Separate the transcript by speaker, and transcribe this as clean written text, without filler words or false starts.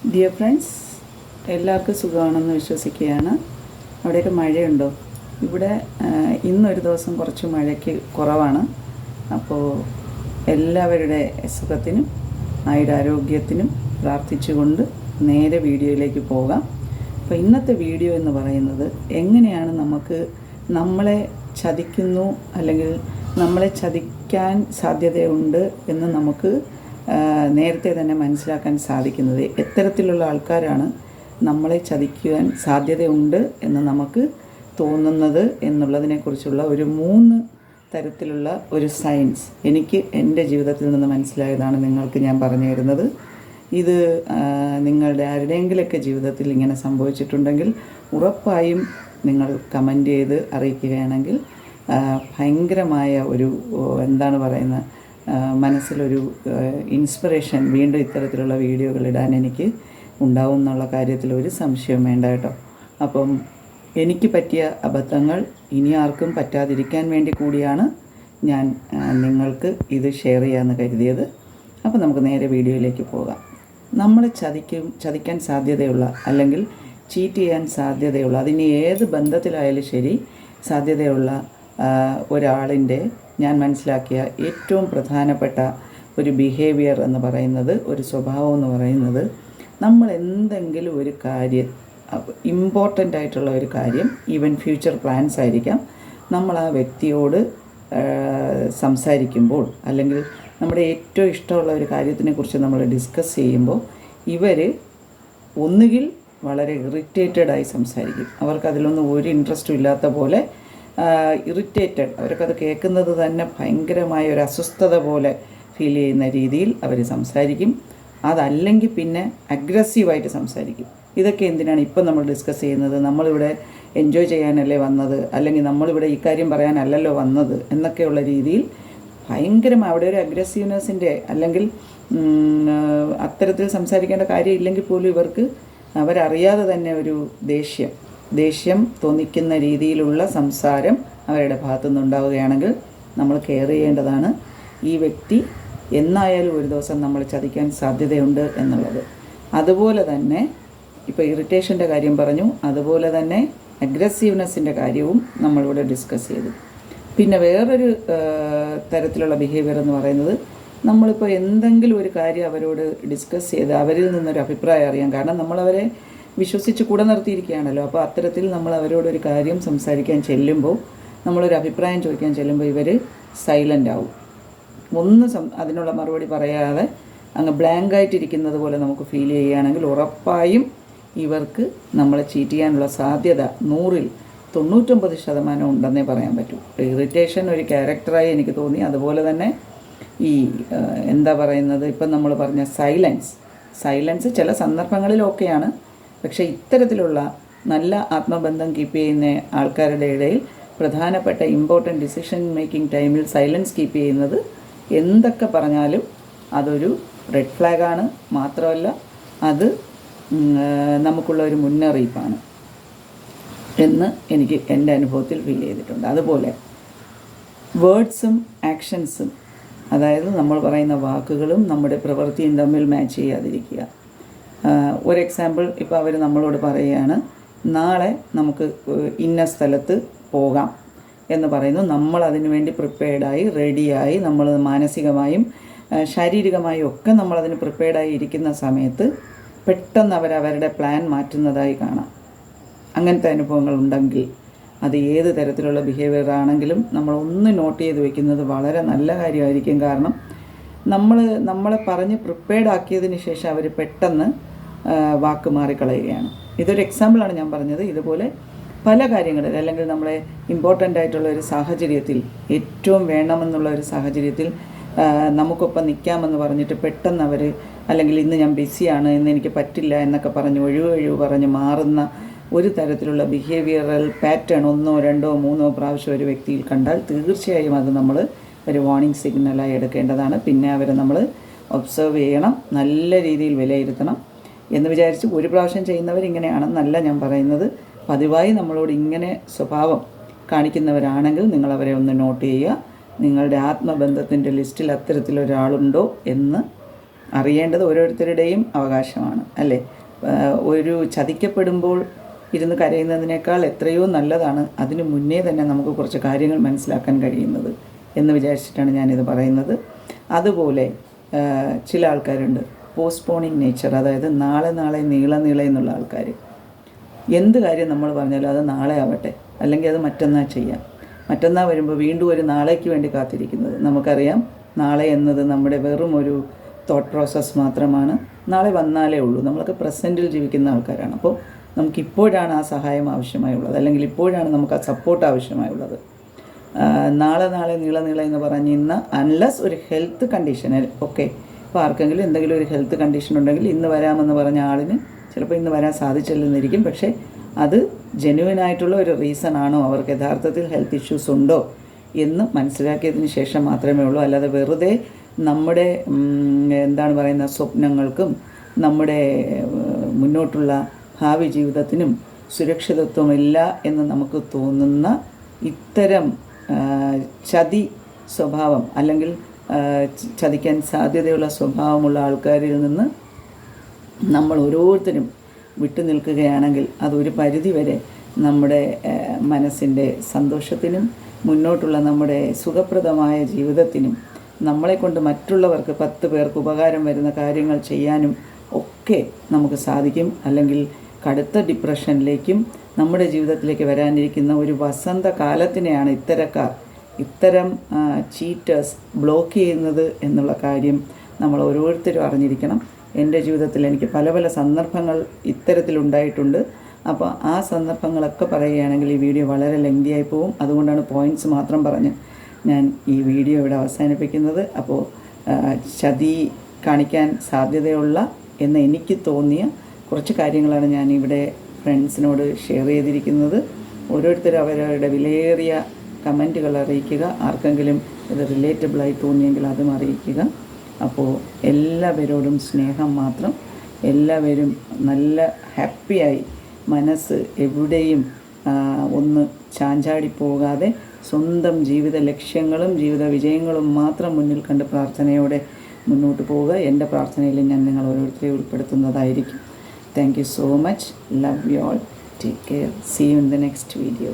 Speaker 1: Dear friends, എല്ലാവർക്കും സുഖമാണെന്ന് വിശ്വസിക്കുകയാണ്. അവിടെയൊക്കെ മഴയുണ്ടോ? ഇവിടെ ഇന്നൊരു ദിവസം കുറച്ച് മഴയ്ക്ക് കുറവാണ്. അപ്പോൾ എല്ലാവരുടെ സുഖത്തിനും ആയുരാരോഗ്യത്തിനും പ്രാർത്ഥിച്ചുകൊണ്ട് നേരെ വീഡിയോയിലേക്ക് പോകാം. അപ്പോൾ ഇന്നത്തെ വീഡിയോ എന്ന് പറയുന്നത് എങ്ങനെയാണ് നമ്മളെ ചതിക്കുന്നു അല്ലെങ്കിൽ നമ്മളെ ചതിക്കാൻ സാധ്യതയുണ്ട് എന്ന് നമുക്ക് നേരത്തെ തന്നെ മനസ്സിലാക്കാൻ സാധിക്കുന്നത്. എത്തരത്തിലുള്ള ആൾക്കാരാണ് നമ്മളെ ചതിക്കുവാൻ സാധ്യതയുണ്ട് എന്ന് നമുക്ക് തോന്നുന്നത് എന്നുള്ളതിനെക്കുറിച്ചുള്ള ഒരു 3 തരത്തിലുള്ള ഒരു സയൻസ് എനിക്ക് എൻ്റെ ജീവിതത്തിൽ നിന്ന് മനസ്സിലായതാണ് നിങ്ങൾക്ക് ഞാൻ പറഞ്ഞു തരുന്നത്. ഇത് നിങ്ങളുടെ ആരുടെയെങ്കിലൊക്കെ ജീവിതത്തിൽ ഇങ്ങനെ സംഭവിച്ചിട്ടുണ്ടെങ്കിൽ ഉറപ്പായും നിങ്ങൾ കമൻറ്റ് ചെയ്ത് അറിയിക്കുകയാണെങ്കിൽ ഭയങ്കരമായ ഒരു എന്താണ് പറയുന്നത്, മനസ്സിലൊരു ഇൻസ്പിറേഷൻ വീണ്ടും ഇത്തരത്തിലുള്ള വീഡിയോകൾ ഇടാൻ എനിക്ക് ഉണ്ടാവും എന്നുള്ള കാര്യത്തിൽ ഒരു സംശയം വേണ്ട കേട്ടോ. അപ്പം എനിക്ക് പറ്റിയ അബദ്ധങ്ങൾ ഇനി ആർക്കും പറ്റാതിരിക്കാൻ വേണ്ടി കൂടിയാണ് ഞാൻ നിങ്ങൾക്ക് ഇത് ഷെയർ ചെയ്യാമെന്ന് കരുതിയത്. അപ്പോൾ നമുക്ക് നേരെ വീഡിയോയിലേക്ക് പോകാം. നമ്മളെ ചതിക്കാൻ സാധ്യതയുള്ള അല്ലെങ്കിൽ ചീറ്റ് ചെയ്യാൻ സാധ്യതയുള്ള, അതിന് ഏത് ബന്ധത്തിലായാലും ശരി സാധ്യതയുള്ള ഒരാളിൻ്റെ ഞാൻ മനസ്സിലാക്കിയ ഏറ്റവും പ്രധാനപ്പെട്ട ഒരു ബിഹേവിയർ എന്ന് പറയുന്നത്, ഒരു സ്വഭാവം എന്ന് പറയുന്നത്, നമ്മൾ എന്തെങ്കിലും ഒരു കാര്യം, ഇമ്പോർട്ടൻ്റ് ആയിട്ടുള്ള ഒരു കാര്യം, ഈവൻ ഫ്യൂച്ചർ പ്ലാൻസ് ആയിരിക്കാം, നമ്മൾ ആ വ്യക്തിയോട് സംസാരിക്കുമ്പോൾ അല്ലെങ്കിൽ നമ്മുടെ ഏറ്റവും ഇഷ്ടമുള്ള ഒരു കാര്യത്തിനെക്കുറിച്ച് നമ്മൾ ഡിസ്കസ് ചെയ്യുമ്പോൾ ഇവർ ഒന്നുകിൽ വളരെ ഇറിറ്റേറ്റഡായി സംസാരിക്കും. അവർക്കതിലൊന്നും ഒരു ഇൻട്രസ്റ്റും ഇല്ലാത്ത പോലെ ഇറിറ്റേറ്റഡ്, അവർക്കത് കേൾക്കുന്നത് തന്നെ ഭയങ്കരമായ ഒരു അസ്വസ്ഥത പോലെ ഫീൽ ചെയ്യുന്ന രീതിയിൽ അവർ സംസാരിക്കും. അതല്ലെങ്കിൽ പിന്നെ അഗ്രസീവായിട്ട് സംസാരിക്കും. ഇതൊക്കെ എന്തിനാണ് ഇപ്പം നമ്മൾ ഡിസ്കസ് ചെയ്യുന്നത്? നമ്മളിവിടെ എൻജോയ് ചെയ്യാനല്ലേ വന്നത്, അല്ലെങ്കിൽ നമ്മളിവിടെ ഈ കാര്യം പറയാനല്ലല്ലോ വന്നത് എന്നൊക്കെയുള്ള രീതിയിൽ ഭയങ്കരമായി അവിടെ ഒരു അഗ്രസീവ്നെസ്സിൻ്റെ അല്ലെങ്കിൽ അത്തരത്തിൽ സംസാരിക്കേണ്ട കാര്യം ഇല്ലെങ്കിൽ പോലും ഇവർക്ക് അവരറിയാതെ തന്നെ ഒരു ദേഷ്യം തോന്നിക്കുന്ന രീതിയിലുള്ള സംസാരം അവരുടെ ഭാഗത്തു നിന്നുണ്ടാവുകയാണെങ്കിൽ നമ്മൾ കെയർ ചെയ്യേണ്ടതാണ്. ഈ വ്യക്തി എന്നായാലും ഒരു ദിവസം നമ്മൾ ചതിക്കാൻ സാധ്യതയുണ്ട് എന്നുള്ളത്. അതുപോലെ തന്നെ ഇപ്പോൾ ഇറിറ്റേഷൻ്റെ കാര്യം പറഞ്ഞു, അതുപോലെ തന്നെ അഗ്രസീവ്നെസ്സിൻ്റെ കാര്യവും നമ്മളിവിടെ ഡിസ്കസ് ചെയ്തു. പിന്നെ വേറൊരു തരത്തിലുള്ള ബിഹേവിയർ എന്ന് പറയുന്നത്, നമ്മളിപ്പോൾ എന്തെങ്കിലും ഒരു കാര്യം അവരോട് ഡിസ്കസ് ചെയ്ത് അവരിൽ നിന്നൊരു അഭിപ്രായം അറിയാം. കാരണം നമ്മളവരെ വിശ്വസിച്ച് കൂടെ നിർത്തിയിരിക്കുകയാണല്ലോ. അപ്പോൾ അത്തരത്തിൽ നമ്മൾ അവരോടൊരു കാര്യം സംസാരിക്കാൻ ചെല്ലുമ്പോൾ, നമ്മളൊരു അഭിപ്രായം ചോദിക്കാൻ ചെല്ലുമ്പോൾ ഇവർ സൈലൻ്റ് ആവും. അതിനുള്ള മറുപടി പറയാതെ അങ്ങ് ബ്ലാങ്കായിട്ടിരിക്കുന്നത് പോലെ നമുക്ക് ഫീൽ ചെയ്യുകയാണെങ്കിൽ ഉറപ്പായും ഇവർക്ക് നമ്മളെ ചീറ്റ് ചെയ്യാനുള്ള സാധ്യത 100-ൽ 99% ഉണ്ടെന്നേ പറയാൻ പറ്റൂ. ഇറിറ്റേഷൻ ഒരു ക്യാരക്ടറായി എനിക്ക് തോന്നി. അതുപോലെ തന്നെ ഈ എന്താ പറയുന്നത്, ഇപ്പം നമ്മൾ പറഞ്ഞ സൈലൻസ് ചില സന്ദർഭങ്ങളിലൊക്കെയാണ്. പക്ഷേ ഇത്തരത്തിലുള്ള നല്ല ആത്മബന്ധം കീപ്പ് ചെയ്യുന്ന ആൾക്കാരുടെ ഇടയിൽ പ്രധാനപ്പെട്ട ഇമ്പോർട്ടൻറ്റ് ഡിസിഷൻ മേക്കിംഗ് ടൈമിൽ സൈലൻസ് കീപ്പ് ചെയ്യുന്നത് എന്തൊക്കെ പറഞ്ഞാലും അതൊരു റെഡ് ഫ്ലാഗാണ്. മാത്രമല്ല അത് നമുക്കുള്ള ഒരു മുന്നറിയിപ്പാണ് എന്ന് എനിക്ക് എൻ്റെ അനുഭവത്തിൽ ഫീൽ ചെയ്തിട്ടുണ്ട്. അതുപോലെ വേർഡ്സും ആക്ഷൻസും, അതായത് നമ്മൾ പറയുന്ന വാക്കുകളും നമ്മുടെ പ്രവൃത്തിയും തമ്മിൽ മാച്ച് ചെയ്യാതിരിക്കുക. ഒരു എക്സാമ്പിൾ, ഇപ്പോൾ അവർ നമ്മളോട് പറയുകയാണ് നാളെ നമുക്ക് ഇന്ന സ്ഥലത്ത് പോകാം എന്ന് പറയുന്നു. നമ്മൾ അതിനു വേണ്ടി പ്രിപ്പയർഡായി റെഡിയായി, നമ്മൾ മാനസികമായും ശാരീരികമായും ഒക്കെ നമ്മളതിന് പ്രിപ്പയർഡായി ഇരിക്കുന്ന സമയത്ത് പെട്ടെന്ന് അവരവരുടെ പ്ലാൻ മാറ്റുന്നതായി കാണാം. അങ്ങനത്തെ അനുഭവങ്ങൾ ഉണ്ടെങ്കിൽ അത് ഏത് തരത്തിലുള്ള ബിഹേവിയർ ആണെങ്കിലും നമ്മളൊന്ന് നോട്ട് ചെയ്ത് വെക്കുന്നത് വളരെ നല്ല കാര്യമായിരിക്കും. കാരണം നമ്മളെ പറഞ്ഞ് പ്രിപ്പയർഡ് ആക്കിയതിന് ശേഷം അവർ പെട്ടെന്ന് വാക്ക് മാറിക്കളയുകയാണ്. ഇതൊരു എക്സാമ്പിളാണ് ഞാൻ പറഞ്ഞത്. ഇതുപോലെ പല കാര്യങ്ങളിൽ, അല്ലെങ്കിൽ നമ്മളെ ഇമ്പോർട്ടൻ്റ് ആയിട്ടുള്ള ഒരു സാഹചര്യത്തിൽ, ഏറ്റവും വേണമെന്നുള്ള ഒരു സാഹചര്യത്തിൽ നമുക്കൊപ്പം നിൽക്കാമെന്ന് പറഞ്ഞിട്ട് പെട്ടെന്ന് അവർ, അല്ലെങ്കിൽ ഇന്ന് ഞാൻ ബിസിയാണ്, ഇന്ന് എനിക്ക് പറ്റില്ല എന്നൊക്കെ പറഞ്ഞ് ഒഴിവ് പറഞ്ഞ് മാറുന്ന ഒരു തരത്തിലുള്ള ബിഹേവിയറൽ പാറ്റേൺ 1, 2, 3 പ്രാവശ്യം ഒരു വ്യക്തിയിൽ കണ്ടാൽ തീർച്ചയായും അത് നമ്മൾ ഒരു വാർണിംഗ് സിഗ്നലായി എടുക്കേണ്ടതാണ്. പിന്നെ അവരെ നമ്മൾ ഒബ്സർവ് ചെയ്യണം, നല്ല രീതിയിൽ വിലയിരുത്തണം. എന്ന് വിചാരിച്ച് ഒരു പ്രാവശ്യം ചെയ്യുന്നവരിങ്ങനെയാണെന്നല്ല ഞാൻ പറയുന്നത്. പതിവായി നമ്മളോട് ഇങ്ങനെ സ്വഭാവം കാണിക്കുന്നവരാണെങ്കിൽ നിങ്ങളവരെ ഒന്ന് നോട്ട് ചെയ്യുക. നിങ്ങളുടെ ആത്മബന്ധത്തിൻ്റെ ലിസ്റ്റിൽ അത്തരത്തിലൊരാളുണ്ടോ എന്ന് അറിയേണ്ടത് ഓരോരുത്തരുടെയും അവകാശമാണ്, അല്ലേ? ഒരു ചതിക്കപ്പെടുമ്പോൾ ഇരുന്ന് കരയുന്നതിനേക്കാൾ എത്രയോ നല്ലതാണ് അതിനു മുന്നേ തന്നെ നമുക്ക് കുറച്ച് കാര്യങ്ങൾ മനസ്സിലാക്കാൻ കഴിയുന്നത് എന്ന് വിചാരിച്ചിട്ടാണ് ഞാനിത് പറയുന്നത്. അതുപോലെ ചില ആൾക്കാരുണ്ട് പോസ്റ്റ്പോണിങ് നേച്ചർ, അതായത് നാളെ നീളെ എന്നുള്ള ആൾക്കാർ. എന്ത് കാര്യം നമ്മൾ പറഞ്ഞാലും അത് നാളെ ആവട്ടെ, അല്ലെങ്കിൽ അത് മറ്റന്നാൾ ചെയ്യാം. മറ്റന്നാൾ വരുമ്പോൾ വീണ്ടും ഒരു നാളേക്ക് വേണ്ടി കാത്തിരിക്കുന്നത്. നമുക്കറിയാം നാളെ എന്നത് നമ്മുടെ വെറും ഒരു തോട്ട് പ്രോസസ്സ് മാത്രമാണ്. നാളെ വന്നാലേ ഉള്ളൂ. നമ്മളൊക്കെ പ്രസൻറ്റിൽ ജീവിക്കുന്ന ആൾക്കാരാണ്. അപ്പോൾ നമുക്കിപ്പോഴാണ് ആ സഹായം ആവശ്യമായുള്ളത്, അല്ലെങ്കിൽ ഇപ്പോഴാണ് നമുക്ക് ആ സപ്പോർട്ട് ആവശ്യമായുള്ളത്. നാളെ നീളെ എന്ന് പറഞ്ഞ് ഇന്ന് അൺലെസ് ഒരു ഹെൽത്ത് കണ്ടീഷൻ, ഓക്കെ, ഇപ്പോൾ ആർക്കെങ്കിലും എന്തെങ്കിലും ഒരു ഹെൽത്ത് കണ്ടീഷൻ ഉണ്ടെങ്കിൽ ഇന്ന് വരാമെന്ന് പറഞ്ഞ ആളിന് ചിലപ്പോൾ ഇന്ന് വരാൻ സാധിച്ചില്ലെന്നിരിക്കും. പക്ഷേ അത് ജെന്യുവനായിട്ടുള്ള ഒരു റീസൺ ആണോ, അവർക്ക് യഥാർത്ഥത്തിൽ ഹെൽത്ത് ഇഷ്യൂസ് ഉണ്ടോ എന്ന് മനസ്സിലാക്കിയതിന് ശേഷം മാത്രമേ ഉള്ളൂ. അല്ലാതെ വെറുതെ നമ്മുടെ സ്വപ്നങ്ങൾക്കും നമ്മുടെ മുന്നോട്ടുള്ള ഭാവി ജീവിതത്തിനും സുരക്ഷിതത്വമില്ല എന്ന് നമുക്ക് തോന്നുന്ന ഇത്തരം ചതി സ്വഭാവം, അല്ലെങ്കിൽ ചതിക്കാൻ സാധ്യതയുള്ള സ്വഭാവമുള്ള ആൾക്കാരിൽ നിന്ന് നമ്മൾ ഓരോരുത്തരും വിട്ടു നിൽക്കുകയാണെങ്കിൽ അതൊരു പരിധിവരെ നമ്മുടെ മനസ്സിൻ്റെ സന്തോഷത്തിനും മുന്നോട്ടുള്ള നമ്മുടെ സുഖപ്രദമായ ജീവിതത്തിനും നമ്മളെക്കൊണ്ട് മറ്റുള്ളവർക്ക് 10 പേർക്ക് ഉപകാരം വരുന്ന കാര്യങ്ങൾ ചെയ്യാനും ഒക്കെ നമുക്ക് സാധിക്കും. അല്ലെങ്കിൽ കടുത്ത ഡിപ്രഷനിലേക്കും നമ്മുടെ ജീവിതത്തിലേക്ക് വരാനിരിക്കുന്ന ഒരു വസന്തകാലത്തിനെയാണ് ഇത്തരം ചീറ്റേഴ്സ് ബ്ലോക്ക് ചെയ്യുന്നത് എന്നുള്ള കാര്യം നമ്മൾ ഓരോരുത്തരും അറിഞ്ഞിരിക്കണം. എൻ്റെ ജീവിതത്തിൽ എനിക്ക് പല സന്ദർഭങ്ങൾ ഇത്തരത്തിലുണ്ടായിട്ടുണ്ട്. അപ്പോൾ ആ സന്ദർഭങ്ങളൊക്കെ പറയുകയാണെങ്കിൽ ഈ വീഡിയോ വളരെ ലെങ്തിയായി പോകും. അതുകൊണ്ടാണ് പോയിൻറ്റ്സ് മാത്രം പറഞ്ഞ് ഞാൻ ഈ വീഡിയോ ഇവിടെ അവസാനിപ്പിക്കുന്നത്. അപ്പോൾ ചതി കാണിക്കാൻ സാധ്യതയുള്ള എന്ന് എനിക്ക് തോന്നിയ കുറച്ച് കാര്യങ്ങളാണ് ഞാനിവിടെ ഫ്രണ്ട്സിനോട് ഷെയർ ചെയ്തിരിക്കുന്നത്. ഓരോരുത്തരും അവരവരുടെ വിലയേറിയ കമൻറ്റുകൾ അറിയിക്കുക. ആർക്കെങ്കിലും ഇത് റിലേറ്റബിളായി തോന്നിയെങ്കിൽ അതും അറിയിക്കുക. അപ്പോൾ എല്ലാവരോടും സ്നേഹം മാത്രം. എല്ലാവരും നല്ല ഹാപ്പിയായി, മനസ്സ് എവിടെയും ഒന്ന് ചാഞ്ചാടിപ്പോകാതെ സ്വന്തം ജീവിത ലക്ഷ്യങ്ങളും ജീവിത വിജയങ്ങളും മാത്രം മുന്നിൽ കണ്ട് പ്രാർത്ഥനയോടെ മുന്നോട്ട് പോവുക. എൻ്റെ പ്രാർത്ഥനയിൽ ഞാൻ നിങ്ങൾ ഓരോരുത്തരെയും ഉൾപ്പെടുത്തുന്നതായിരിക്കും. Thank you so much. Love you all. Take care. See you in the next video.